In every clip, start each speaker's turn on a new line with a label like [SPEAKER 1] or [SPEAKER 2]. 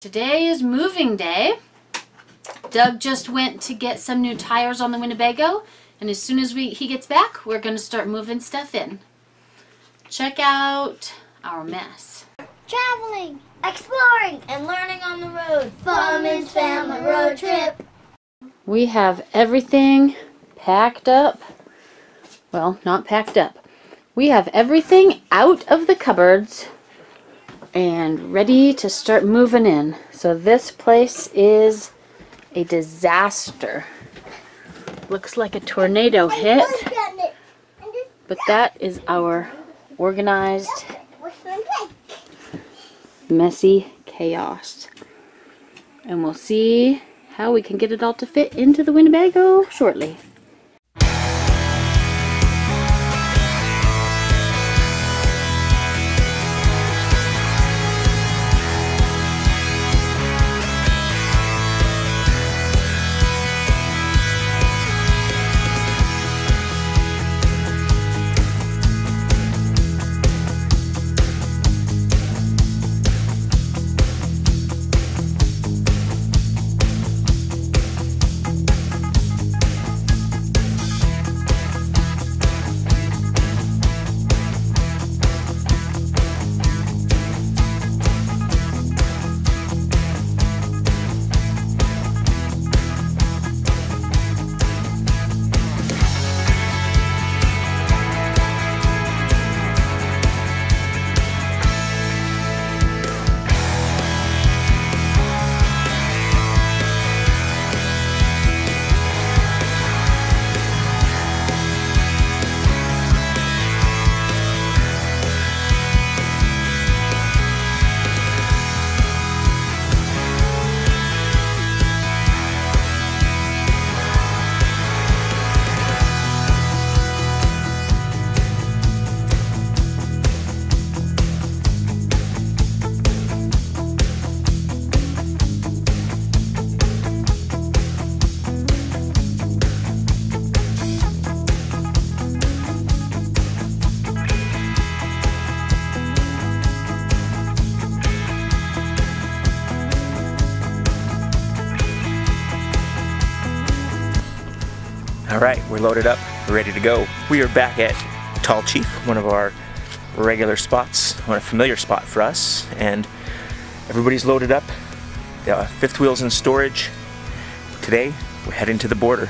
[SPEAKER 1] Today is moving day. Doug just went to get some new tires on the Winnebago, and as soon as he gets back, we're going to start moving stuff in. Check out our mess.
[SPEAKER 2] Traveling, exploring, and learning on the road. Family's family road trip.
[SPEAKER 1] We have everything packed up. Well, not packed up. We have everything out of the cupboards and ready to start moving in. So this place is a disaster. Looks like a tornado hit, but that is our organized, messy chaos. And we'll see how we can get it all to fit into the Winnebago shortly.
[SPEAKER 3] Alright, we're loaded up, we're ready to go. We are back at Tall Chief, one of our regular spots, a familiar spot for us, and everybody's loaded up. The fifth wheel's in storage. Today, we're heading to the border.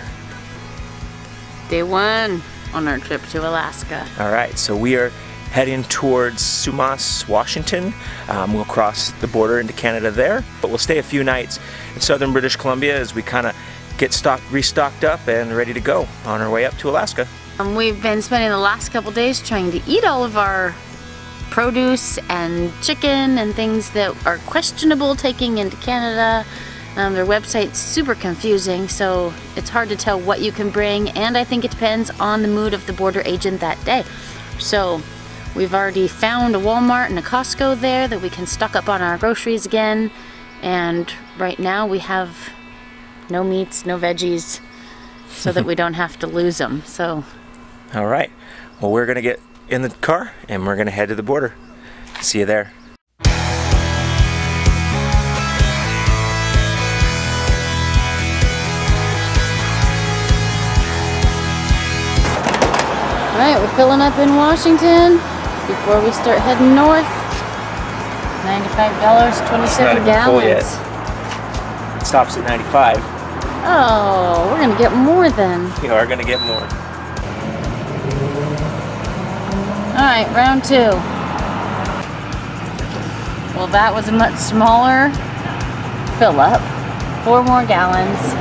[SPEAKER 1] Day one on our trip to Alaska.
[SPEAKER 3] Alright, so we are heading towards Sumas, Washington. We'll cross the border into Canada there, but we'll stay a few nights in southern British Columbia as we kind of get restocked up and ready to go on our way up to Alaska.
[SPEAKER 1] We've been spending the last couple days trying to eat all of our produce and chicken and things that are questionable taking into Canada. Their website's super confusing, so it's hard to tell what you can bring, and I think it depends on the mood of the border agent that day. So we've already found a Walmart and a Costco there that we can stock up on our groceries again, and right now we have no meats, no veggies, so that we don't have to lose them. So,
[SPEAKER 3] all right. Well, we're gonna get in the car and we're gonna head to the border. See you there.
[SPEAKER 1] All right, we're filling up in Washington before we start heading north. $95, 27 gallons.
[SPEAKER 3] It stops at 95.
[SPEAKER 1] Oh, we're gonna get more then.
[SPEAKER 3] We are gonna get more.
[SPEAKER 1] Alright, round two. Well, that was a much smaller fill up. 4 more gallons.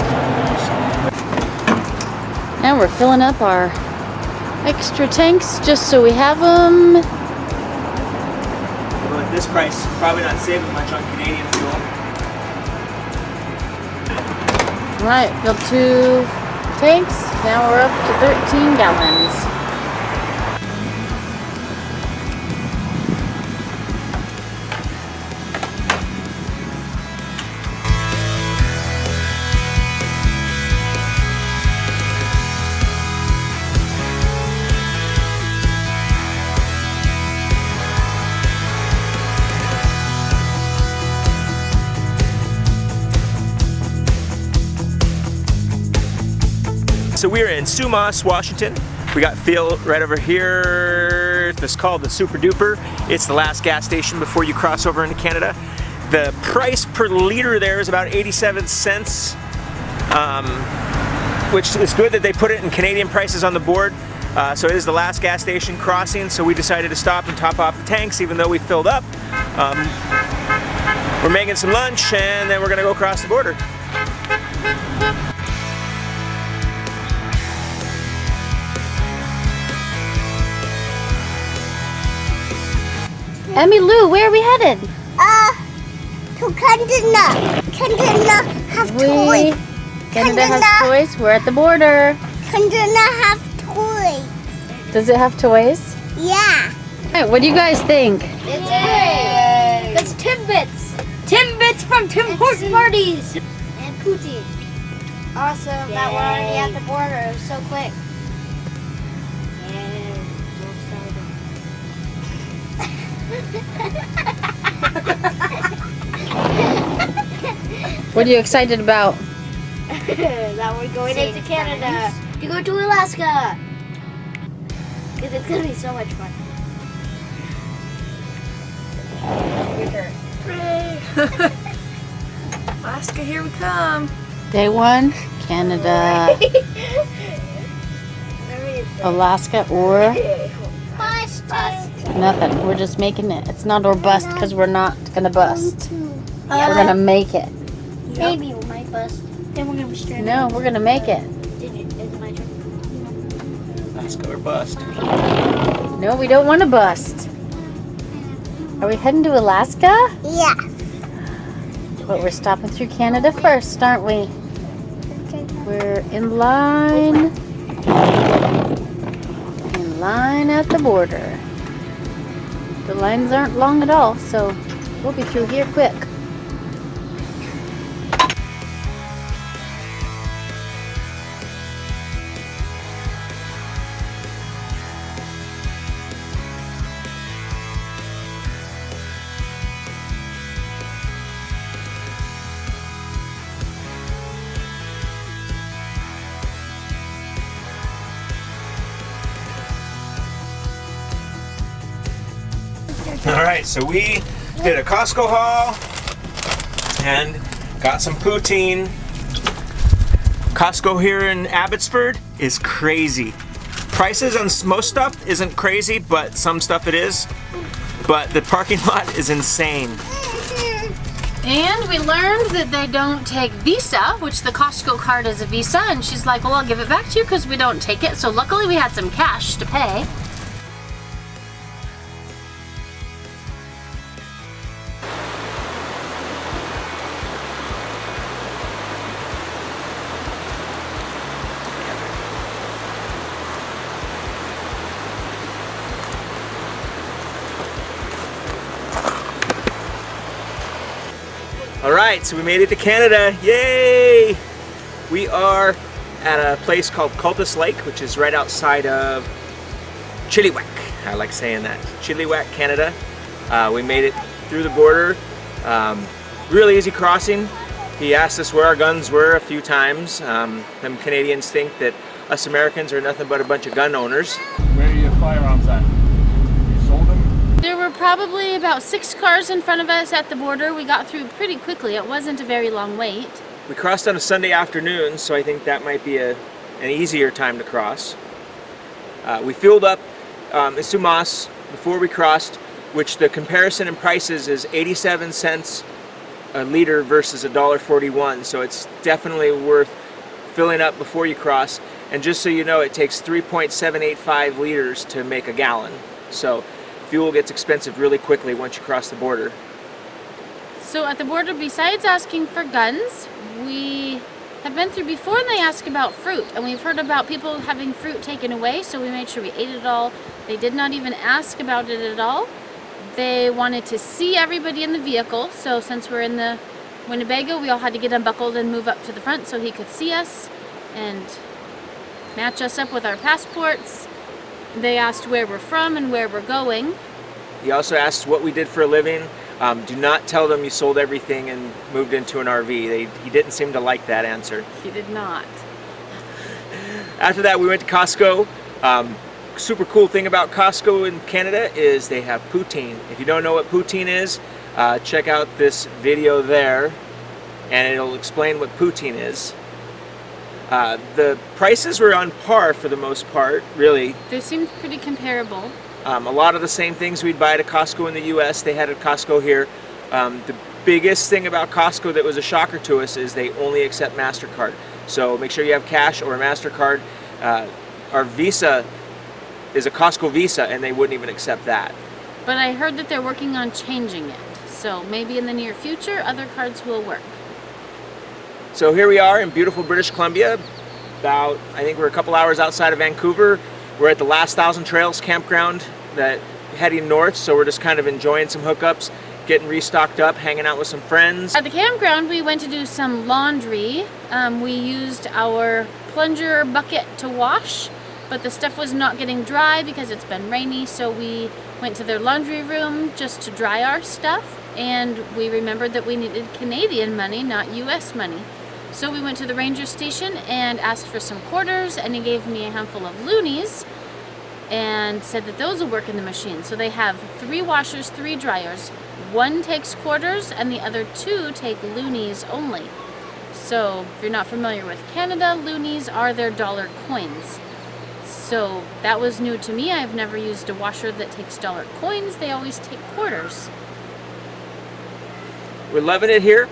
[SPEAKER 1] Now we're filling up our extra tanks just so we have them.
[SPEAKER 3] Well, at this price, probably not saving much on Canadian fuel.
[SPEAKER 1] Right, filled 2 tanks. Now we're up to 13 gallons.
[SPEAKER 3] So we're in Sumas, Washington. We got Phil right over here. It's called the Super Duper. It's the last gas station before you cross over into Canada. The price per liter there is about 87 cents, which is good that they put it in Canadian prices on the board. So it is the last gas station crossing, so we decided to stop and top off the tanks even though we filled up. We're making some lunch and then we're gonna go across the border.
[SPEAKER 1] Emmy Lou, where are we headed?
[SPEAKER 2] To Canada. Canada have toys.
[SPEAKER 1] Canada has toys. We're at the border.
[SPEAKER 2] Canada have toys.
[SPEAKER 1] Does it have toys?
[SPEAKER 2] Yeah.
[SPEAKER 1] Alright, what do you guys think?
[SPEAKER 2] It's great. That's Timbits. Timbits from Tim Hortons parties. And Poutine. Awesome. That we're already at the border. It was so quick.
[SPEAKER 1] What are you excited about?
[SPEAKER 2] That we're going into Canada to go to Alaska. Because it's going to be so much fun.
[SPEAKER 4] Alaska, here we come.
[SPEAKER 1] Day one, Canada, Alaska, or
[SPEAKER 2] Bust.
[SPEAKER 1] nothing. We're just making it. It's not or bust because we're not gonna bust. We're gonna make it.
[SPEAKER 2] Maybe we might bust. Then we're going to be stranded.
[SPEAKER 1] No, we're gonna make it.
[SPEAKER 2] Is it my turn?
[SPEAKER 3] Alaska or bust.
[SPEAKER 1] No, we don't want to bust. Are we heading to Alaska?
[SPEAKER 2] Yeah.
[SPEAKER 1] But we're stopping through Canada first, aren't we? We're in line. In line at the border. The lines aren't long at all, so we'll be through here quick.
[SPEAKER 3] Alright, so we did a Costco haul and got some poutine. Costco here in Abbotsford is crazy. Prices on most stuff isn't crazy, but some stuff it is. But the parking lot is insane.
[SPEAKER 1] And we learned that they don't take Visa, which the Costco card is a Visa, and she's like, well, I'll give it back to you because we don't take it. So luckily we had some cash to pay.
[SPEAKER 3] Alright, so we made it to Canada. Yay! We are at a place called Cultus Lake, which is right outside of Chilliwack. I like saying that. Chilliwack, Canada. We made it through the border. Really easy crossing. He asked us where our guns were a few times. Them Canadians think that us Americans are nothing but a bunch of gun owners.
[SPEAKER 4] Where are your firearms at? You sold them?
[SPEAKER 1] There were probably about 6 cars in front of us at the border. We got through pretty quickly. It wasn't a very long wait.
[SPEAKER 3] We crossed on a Sunday afternoon, so I think that might be an easier time to cross. We filled up in Sumas before we crossed, which the comparison in prices is 87 cents a liter versus $1.41, so it's definitely worth filling up before you cross. And just so you know, it takes 3.785 liters to make a gallon. So fuel gets expensive really quickly once you cross the border.
[SPEAKER 1] So at the border, besides asking for guns, we have been through before and they ask about fruit. And we've heard about people having fruit taken away, so we made sure we ate it all. They did not even ask about it at all. They wanted to see everybody in the vehicle, so since we're in the Winnebago, we all had to get unbuckled and move up to the front so he could see us and match us up with our passports. They asked where we're from and where we're going.
[SPEAKER 3] He also asked what we did for a living. Do not tell them you sold everything and moved into an RV. He didn't seem to like that answer.
[SPEAKER 1] He did not.
[SPEAKER 3] After that, we went to Costco. Super cool thing about Costco in Canada is they have poutine. If you don't know what poutine is, check out this video there, and it'll explain what poutine is. The prices were on par for the most part, really.
[SPEAKER 1] They seemed pretty comparable.
[SPEAKER 3] A lot of the same things we'd buy at a Costco in the US, they had at Costco here. The biggest thing about Costco that was a shocker to us is they only accept Mastercard. So make sure you have cash or a Mastercard. Our Visa is a Costco Visa, and they wouldn't even accept that.
[SPEAKER 1] But I heard that they're working on changing it. So maybe in the near future, other cards will work.
[SPEAKER 3] So here we are in beautiful British Columbia. I think we're a couple hours outside of Vancouver. We're at the Last Thousand Trails campground that heading north, so we're just kind of enjoying some hookups, getting restocked up, hanging out with some friends.
[SPEAKER 1] At the campground, we went to do some laundry. We used our plunger bucket to wash, but the stuff was not getting dry because it's been rainy, so we went to their laundry room just to dry our stuff, and we remembered that we needed Canadian money, not US money. So we went to the ranger station and asked for some quarters, and he gave me a handful of loonies and said that those will work in the machine. So they have 3 washers, 3 dryers. One takes quarters and the other 2 take loonies only. So if you're not familiar with Canada, loonies are their dollar coins. So that was new to me. I've never used a washer that takes dollar coins. They always take quarters.
[SPEAKER 3] We're loving it here.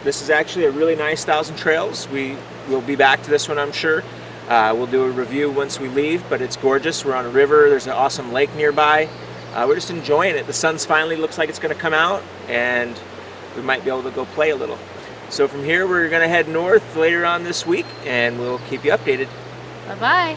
[SPEAKER 3] This is actually a really nice Thousand Trails. We will be back to this one, I'm sure. We'll do a review once we leave, but it's gorgeous. We're on a river. There's an awesome lake nearby. We're just enjoying it. The sun's finally looks like it's going to come out, and we might be able to go play a little. So from here, we're going to head north later on this week, and we'll keep you updated.
[SPEAKER 1] Bye-bye.